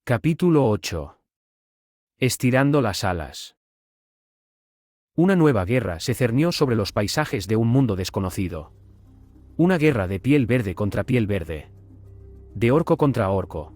Capítulo 8. Estirando las alas. Una nueva guerra se cernió sobre los paisajes de un mundo desconocido. Una guerra de piel verde contra piel verde. De orco contra orco.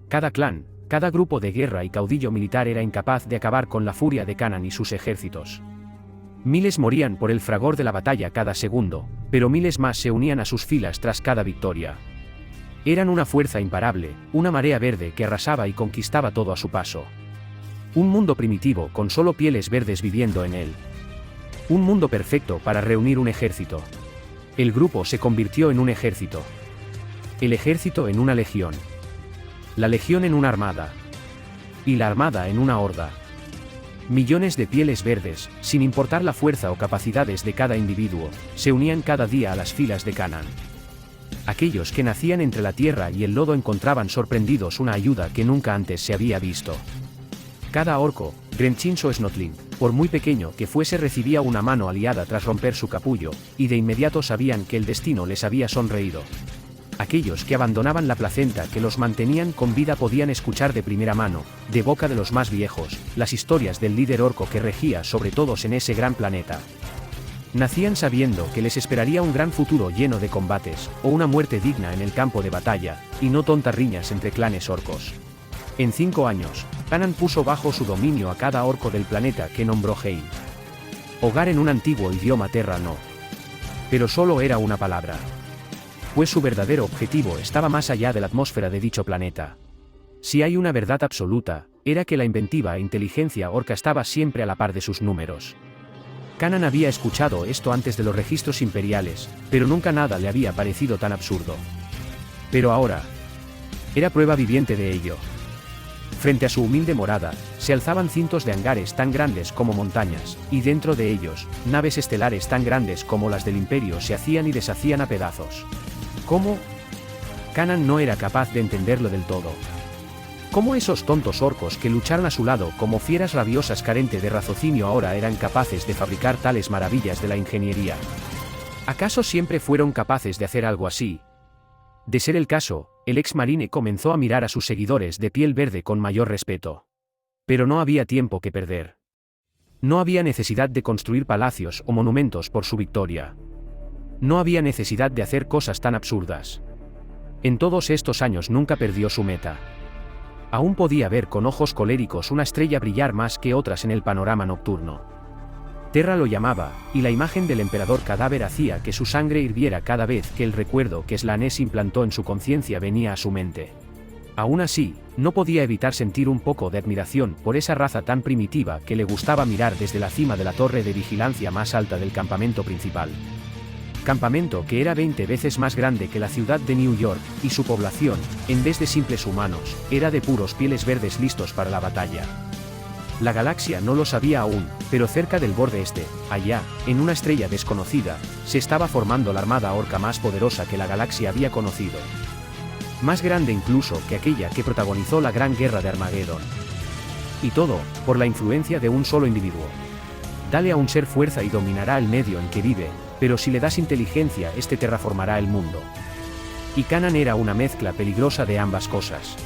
Cada clan, cada grupo de guerra y caudillo militar era incapaz de acabar con la furia de Canaan y sus ejércitos. Miles morían por el fragor de la batalla cada segundo, pero miles más se unían a sus filas tras cada victoria. Eran una fuerza imparable, una marea verde que arrasaba y conquistaba todo a su paso. Un mundo primitivo con solo pieles verdes viviendo en él. Un mundo perfecto para reunir un ejército. El grupo se convirtió en un ejército. El ejército en una legión. La legión en una armada. Y la armada en una horda. Millones de pieles verdes, sin importar la fuerza o capacidades de cada individuo, se unían cada día a las filas de Canaan. Aquellos que nacían entre la tierra y el lodo encontraban sorprendidos una ayuda que nunca antes se había visto. Cada orco, Grenchins o Snotlin, por muy pequeño que fuese, recibía una mano aliada tras romper su capullo, y de inmediato sabían que el destino les había sonreído. Aquellos que abandonaban la placenta que los mantenían con vida podían escuchar de primera mano, de boca de los más viejos, las historias del líder orco que regía sobre todos en ese gran planeta. Nacían sabiendo que les esperaría un gran futuro lleno de combates, o una muerte digna en el campo de batalla, y no tontas riñas entre clanes orcos. En 5 años, Canaan puso bajo su dominio a cada orco del planeta que nombró Heim. Hogar en un antiguo idioma terrano. Pero solo era una palabra. Pues su verdadero objetivo estaba más allá de la atmósfera de dicho planeta. Si hay una verdad absoluta, era que la inventiva e inteligencia orca estaba siempre a la par de sus números. Canaan había escuchado esto antes de los registros imperiales, pero nunca nada le había parecido tan absurdo. Pero ahora, era prueba viviente de ello. Frente a su humilde morada, se alzaban cientos de hangares tan grandes como montañas, y dentro de ellos, naves estelares tan grandes como las del Imperio se hacían y deshacían a pedazos. ¿Cómo? Canaan no era capaz de entenderlo del todo. ¿Cómo esos tontos orcos que lucharon a su lado como fieras rabiosas carentes de raciocinio ahora eran capaces de fabricar tales maravillas de la ingeniería? ¿Acaso siempre fueron capaces de hacer algo así? De ser el caso, el ex marine comenzó a mirar a sus seguidores de piel verde con mayor respeto. Pero no había tiempo que perder. No había necesidad de construir palacios o monumentos por su victoria. No había necesidad de hacer cosas tan absurdas. En todos estos años nunca perdió su meta. Aún podía ver con ojos coléricos una estrella brillar más que otras en el panorama nocturno. Terra lo llamaba, y la imagen del emperador cadáver hacía que su sangre hirviera cada vez que el recuerdo que Slanesh implantó en su conciencia venía a su mente. Aún así, no podía evitar sentir un poco de admiración por esa raza tan primitiva que le gustaba mirar desde la cima de la torre de vigilancia más alta del campamento principal. Campamento que era 20 veces más grande que la ciudad de New York, y su población, en vez de simples humanos, era de puros pieles verdes listos para la batalla. La galaxia no lo sabía aún, pero cerca del borde este, allá, en una estrella desconocida, se estaba formando la armada orca más poderosa que la galaxia había conocido. Más grande incluso que aquella que protagonizó la Gran Guerra de Armagedón. Y todo, por la influencia de un solo individuo. Dale a un ser fuerza y dominará el medio en que vive, pero si le das inteligencia, este terraformará el mundo. Y Canaan era una mezcla peligrosa de ambas cosas.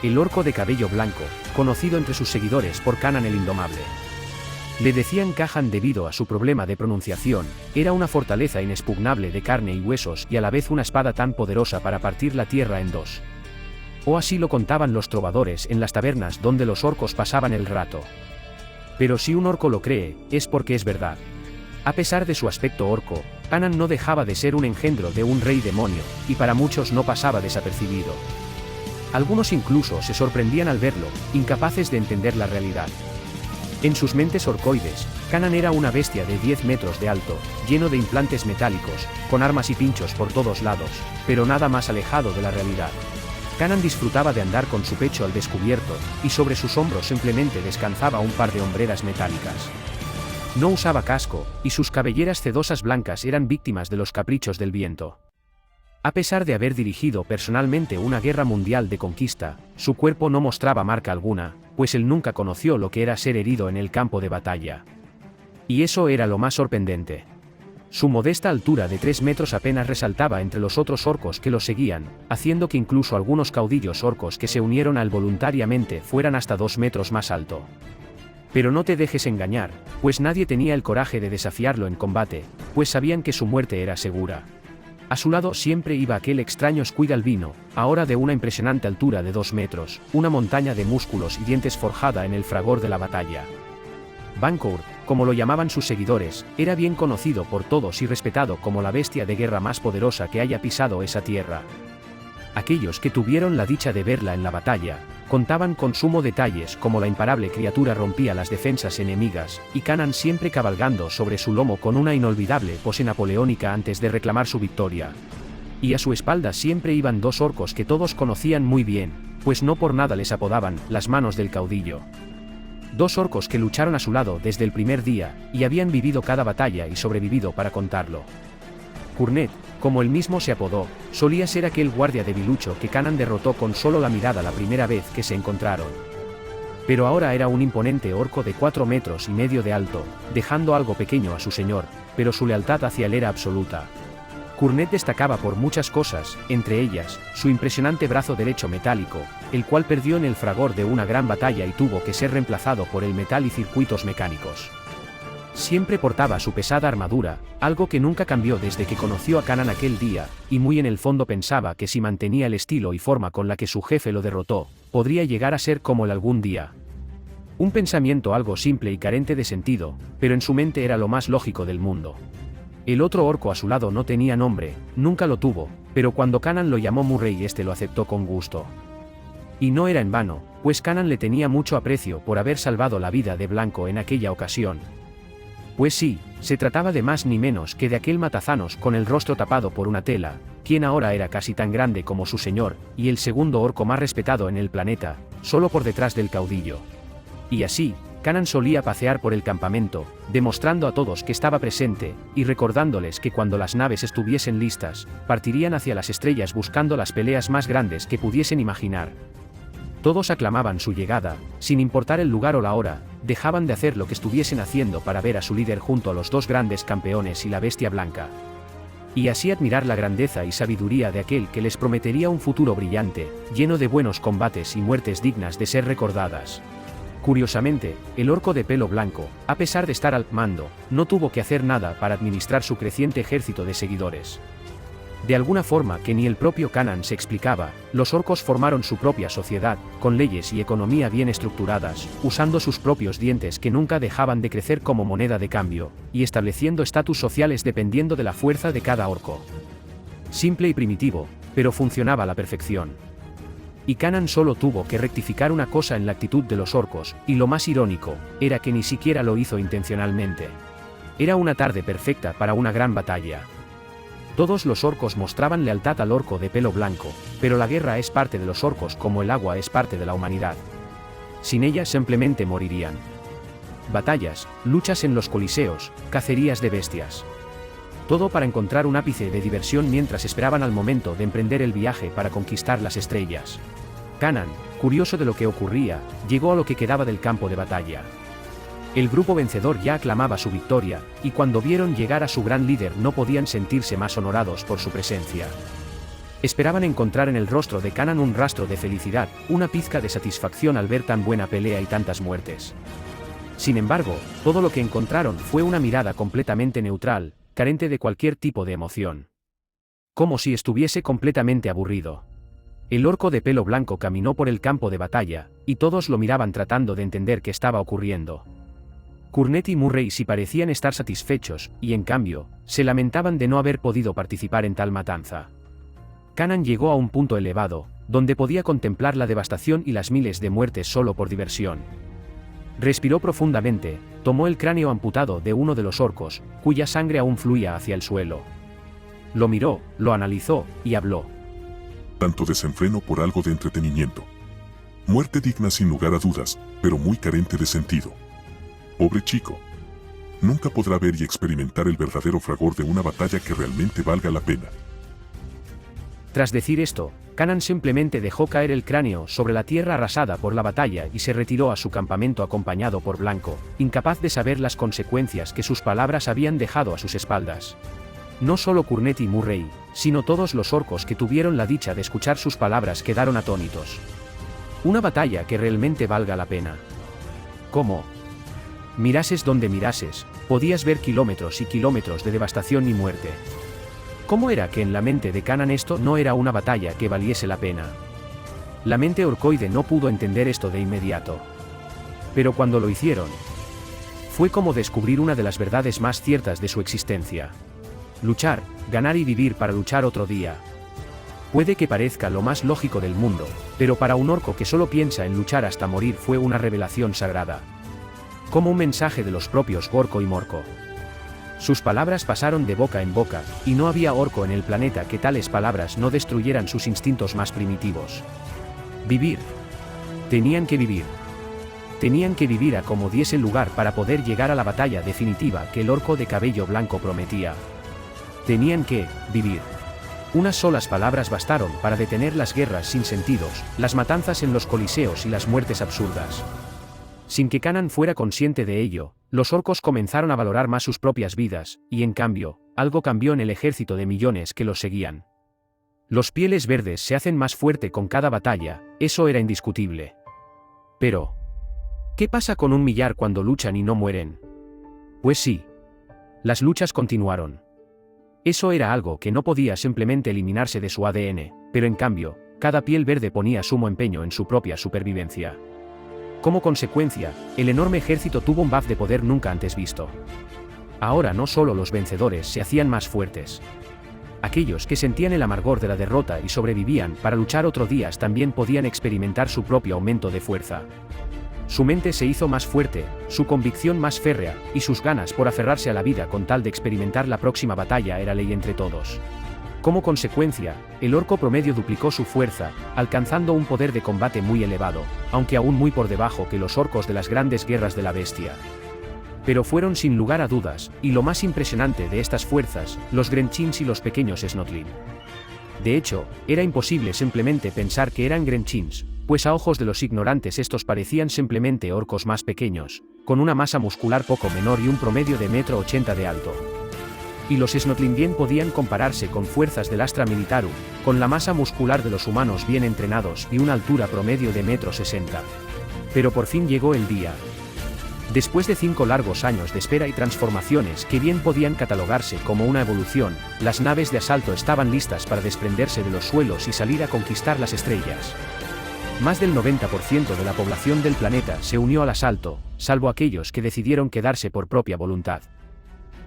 El orco de cabello blanco, conocido entre sus seguidores por Canaan el Indomable. Le decían Kahan debido a su problema de pronunciación, era una fortaleza inexpugnable de carne y huesos y a la vez una espada tan poderosa para partir la tierra en dos. O así lo contaban los trovadores en las tabernas donde los orcos pasaban el rato. Pero si un orco lo cree, es porque es verdad. A pesar de su aspecto orco, Canaan no dejaba de ser un engendro de un rey demonio, y para muchos no pasaba desapercibido. Algunos incluso se sorprendían al verlo, incapaces de entender la realidad. En sus mentes orcoides, Canaan era una bestia de 10 metros de alto, lleno de implantes metálicos, con armas y pinchos por todos lados, pero nada más alejado de la realidad. Canaan disfrutaba de andar con su pecho al descubierto, y sobre sus hombros simplemente descansaba un par de hombreras metálicas. No usaba casco, y sus cabelleras sedosas blancas eran víctimas de los caprichos del viento. A pesar de haber dirigido personalmente una guerra mundial de conquista, su cuerpo no mostraba marca alguna, pues él nunca conoció lo que era ser herido en el campo de batalla. Y eso era lo más sorprendente. Su modesta altura de 3 metros apenas resaltaba entre los otros orcos que lo seguían, haciendo que incluso algunos caudillos orcos que se unieron a él voluntariamente fueran hasta 2 metros más alto. Pero no te dejes engañar, pues nadie tenía el coraje de desafiarlo en combate, pues sabían que su muerte era segura. A su lado siempre iba aquel extraño squid albino, ahora de una impresionante altura de 2 metros, una montaña de músculos y dientes forjada en el fragor de la batalla. Bancour, como lo llamaban sus seguidores, era bien conocido por todos y respetado como la bestia de guerra más poderosa que haya pisado esa tierra. Aquellos que tuvieron la dicha de verla en la batalla, contaban con sumo detalles como la imparable criatura rompía las defensas enemigas, y Kanan siempre cabalgando sobre su lomo con una inolvidable pose napoleónica antes de reclamar su victoria. Y a su espalda siempre iban 2 orcos que todos conocían muy bien, pues no por nada les apodaban las manos del caudillo. 2 orcos que lucharon a su lado desde el primer día, y habían vivido cada batalla y sobrevivido para contarlo. Curnet, como él mismo se apodó, solía ser aquel guardia debilucho que Kanan derrotó con solo la mirada la primera vez que se encontraron. Pero ahora era un imponente orco de 4 metros y medio de alto, dejando algo pequeño a su señor, pero su lealtad hacia él era absoluta. Curnet destacaba por muchas cosas, entre ellas, su impresionante brazo derecho metálico, el cual perdió en el fragor de una gran batalla y tuvo que ser reemplazado por el metal y circuitos mecánicos. Siempre portaba su pesada armadura, algo que nunca cambió desde que conoció a Kanan aquel día, y muy en el fondo pensaba que si mantenía el estilo y forma con la que su jefe lo derrotó, podría llegar a ser como él algún día. Un pensamiento algo simple y carente de sentido, pero en su mente era lo más lógico del mundo. El otro orco a su lado no tenía nombre, nunca lo tuvo, pero cuando Kanan lo llamó Murray este lo aceptó con gusto. Y no era en vano, pues Kanan le tenía mucho aprecio por haber salvado la vida de Blanco en aquella ocasión. Pues sí, se trataba de más ni menos que de aquel matazanos con el rostro tapado por una tela, quien ahora era casi tan grande como su señor, y el segundo orco más respetado en el planeta, solo por detrás del caudillo. Y así, Kanan solía pasear por el campamento, demostrando a todos que estaba presente, y recordándoles que cuando las naves estuviesen listas, partirían hacia las estrellas buscando las peleas más grandes que pudiesen imaginar. Todos aclamaban su llegada, sin importar el lugar o la hora, dejaban de hacer lo que estuviesen haciendo para ver a su líder junto a los 2 grandes campeones y la bestia blanca. Y así admirar la grandeza y sabiduría de aquel que les prometería un futuro brillante, lleno de buenos combates y muertes dignas de ser recordadas. Curiosamente, el orco de pelo blanco, a pesar de estar al mando, no tuvo que hacer nada para administrar su creciente ejército de seguidores. De alguna forma que ni el propio Kanan se explicaba, los orcos formaron su propia sociedad, con leyes y economía bien estructuradas, usando sus propios dientes que nunca dejaban de crecer como moneda de cambio, y estableciendo estatus sociales dependiendo de la fuerza de cada orco. Simple y primitivo, pero funcionaba a la perfección. Y Kanan solo tuvo que rectificar una cosa en la actitud de los orcos, y lo más irónico, era que ni siquiera lo hizo intencionalmente. Era una tarde perfecta para una gran batalla. Todos los orcos mostraban lealtad al orco de pelo blanco, pero la guerra es parte de los orcos como el agua es parte de la humanidad. Sin ella simplemente morirían. Batallas, luchas en los coliseos, cacerías de bestias. Todo para encontrar un ápice de diversión mientras esperaban al momento de emprender el viaje para conquistar las estrellas. Kanan, curioso de lo que ocurría, llegó a lo que quedaba del campo de batalla. El grupo vencedor ya aclamaba su victoria, y cuando vieron llegar a su gran líder no podían sentirse más honorados por su presencia. Esperaban encontrar en el rostro de Kanan un rastro de felicidad, una pizca de satisfacción al ver tan buena pelea y tantas muertes. Sin embargo, todo lo que encontraron fue una mirada completamente neutral, carente de cualquier tipo de emoción. Como si estuviese completamente aburrido. El orco de pelo blanco caminó por el campo de batalla, y todos lo miraban tratando de entender qué estaba ocurriendo. Curnet y Murray sí parecían estar satisfechos, y en cambio, se lamentaban de no haber podido participar en tal matanza. Kanan llegó a un punto elevado, donde podía contemplar la devastación y las miles de muertes solo por diversión. Respiró profundamente, tomó el cráneo amputado de uno de los orcos, cuya sangre aún fluía hacia el suelo. Lo miró, lo analizó, y habló. Tanto desenfreno por algo de entretenimiento. Muerte digna sin lugar a dudas, pero muy carente de sentido. Pobre chico. Nunca podrá ver y experimentar el verdadero fragor de una batalla que realmente valga la pena. Tras decir esto, Kanan simplemente dejó caer el cráneo sobre la tierra arrasada por la batalla y se retiró a su campamento acompañado por Blanco, incapaz de saber las consecuencias que sus palabras habían dejado a sus espaldas. No solo Curnett y Murray, sino todos los orcos que tuvieron la dicha de escuchar sus palabras quedaron atónitos. Una batalla que realmente valga la pena. ¿Cómo? Mirases donde mirases, podías ver kilómetros y kilómetros de devastación y muerte. ¿Cómo era que en la mente de Kanan esto no era una batalla que valiese la pena? La mente orcoide no pudo entender esto de inmediato. Pero cuando lo hicieron, fue como descubrir una de las verdades más ciertas de su existencia. Luchar, ganar y vivir para luchar otro día. Puede que parezca lo más lógico del mundo, pero para un orco que solo piensa en luchar hasta morir fue una revelación sagrada. Como un mensaje de los propios Gorko y Morko. Sus palabras pasaron de boca en boca, y no había orco en el planeta que tales palabras no destruyeran sus instintos más primitivos. Vivir. Tenían que vivir. Tenían que vivir a como diese lugar para poder llegar a la batalla definitiva que el orco de cabello blanco prometía. Tenían que vivir. Unas solas palabras bastaron para detener las guerras sin sentidos, las matanzas en los coliseos y las muertes absurdas. Sin que Kanan fuera consciente de ello, los orcos comenzaron a valorar más sus propias vidas, y en cambio, algo cambió en el ejército de millones que los seguían. Los pieles verdes se hacen más fuerte con cada batalla, eso era indiscutible. Pero, ¿qué pasa con 1 millar cuando luchan y no mueren? Pues sí. Las luchas continuaron. Eso era algo que no podía simplemente eliminarse de su ADN, pero en cambio, cada piel verde ponía sumo empeño en su propia supervivencia. Como consecuencia, el enorme ejército tuvo un buff de poder nunca antes visto. Ahora no solo los vencedores se hacían más fuertes. Aquellos que sentían el amargor de la derrota y sobrevivían para luchar otro día también podían experimentar su propio aumento de fuerza. Su mente se hizo más fuerte, su convicción más férrea, y sus ganas por aferrarse a la vida con tal de experimentar la próxima batalla era ley entre todos. Como consecuencia, el orco promedio duplicó su fuerza, alcanzando un poder de combate muy elevado, aunque aún muy por debajo que los orcos de las grandes guerras de la bestia. Pero fueron sin lugar a dudas, y lo más impresionante de estas fuerzas, los Grenchins y los pequeños Snotlin. De hecho, era imposible simplemente pensar que eran Grenchins, pues a ojos de los ignorantes estos parecían simplemente orcos más pequeños, con una masa muscular poco menor y un promedio de 1,80 m de alto. Y los Snotlin bien podían compararse con fuerzas del Astra Militarum, con la masa muscular de los humanos bien entrenados y una altura promedio de 1,60 m. Pero por fin llegó el día. Después de 5 largos años de espera y transformaciones que bien podían catalogarse como una evolución, las naves de asalto estaban listas para desprenderse de los suelos y salir a conquistar las estrellas. Más del 90% de la población del planeta se unió al asalto, salvo aquellos que decidieron quedarse por propia voluntad.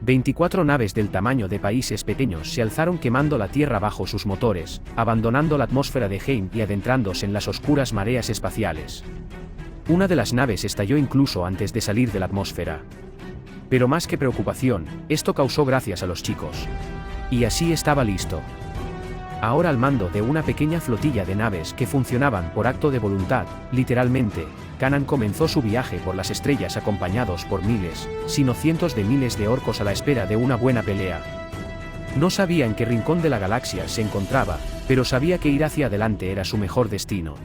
24 naves del tamaño de países pequeños se alzaron quemando la Tierra bajo sus motores, abandonando la atmósfera de Heim y adentrándose en las oscuras mareas espaciales. Una de las naves estalló incluso antes de salir de la atmósfera. Pero más que preocupación, esto causó gracias a los chicos. Y así estaba listo. Ahora al mando de una pequeña flotilla de naves que funcionaban por acto de voluntad, literalmente, Kanan comenzó su viaje por las estrellas acompañados por miles, sino cientos de miles de orcos a la espera de una buena pelea. No sabía en qué rincón de la galaxia se encontraba, pero sabía que ir hacia adelante era su mejor destino.